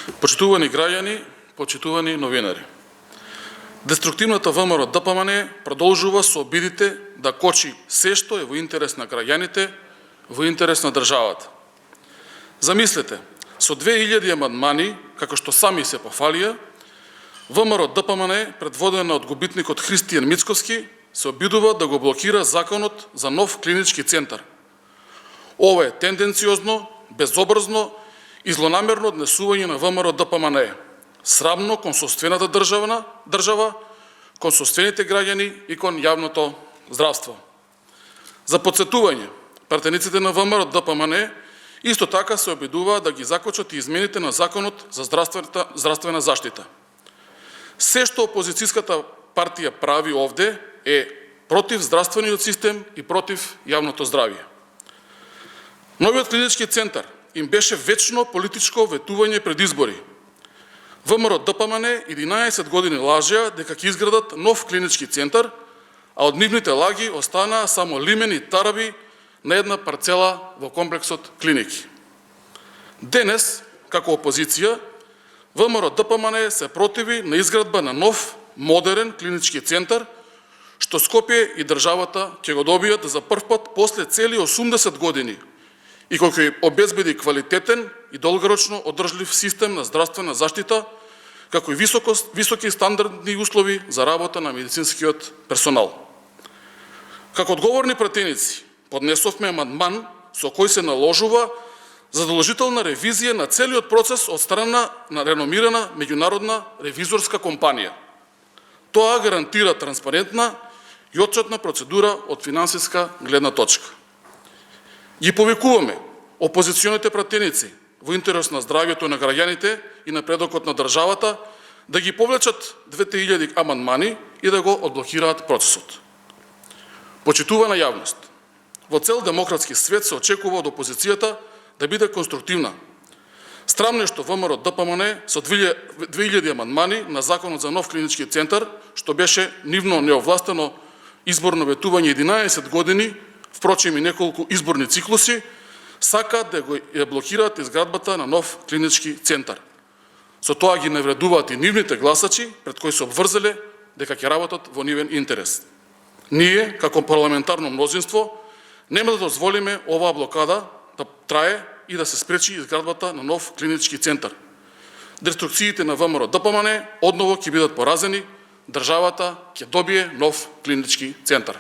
Почитувани граѓани, почитувани новинари. Деструктивната ВМРО ДПМН продолжува со обидите да кочи се што е во интерес на граѓаните, во интерес на државата. Замислете, со 2000 амандмани, како што сами се пофалија, ВМРО ДПМН, предводена од губитникот Христијан Мицковски, се обидува да го блокира законот за нов клинички центар. Ова е тенденциозно, безобразно и злонамерно однесување на ВМРО ДПМН. Срамно кон сопствената држава, кон сопствените граѓани и кон јавното здравство. За подсетување, пратениците на ВМРО ДПМН исто така се обидуваат да ги закочат и измените на законот за здравствена заштита. Се што опозицијската партија прави овде е против здравствениот систем и против јавното здравје. Новиот клинички центар им беше вечно политичко ветување пред избори. ВМРО ДПМН 11 години лажеа дека ќе изградат нов клинички центар, а од нивните лаги останаа само лимени тараби на една парцела во комплексот клиники. Денес, како опозиција, ВМРО ДПМН се противи на изградба на нов, модерен клинички центар, што Скопје и државата ќе го добијат за прв пат после цели 80 години и кој ќе обезбеди квалитетен и долгорочно одржлив систем на здравствена заштита, како и високи стандардни услови за работа на медицинскиот персонал. Како одговорни пратеници, поднесовме амандман со кој се наложува задолжителна ревизија на целиот процес од страна на реномирана меѓународна ревизорска компанија. Тоа гарантира транспарентна и отчетна процедура од финансиска гледна точка. Ги повикуваме опозиционите пратеници во интерес на здравјето на граѓаните и напредокот на државата да ги повлечат 2000 амандмани и да го одблокираат процесот. Почитувана јавност, во цел демократски свет се очекува од опозицијата да биде конструктивна. Срамно е што ВМРО ДПМН со 2000 амандмани на законот за нов клинички центар, што беше нивно неовластено изборно ветување 11 години, впрочем и неколку изборни циклуси, сакаат да го блокираат изградбата на нов клинички центар. Со тоа ги навредуваат и нивните гласачи, пред кои се обврзале дека ќе работат во нивен интерес. Ние, како парламентарно мнозинство, нема да дозволиме оваа блокада да трае и да се спречи изградбата на нов клинички центар. Деструкциите на ВМРО ДПМН одново ќе бидат поразени, државата ќе добие нов клинички центар.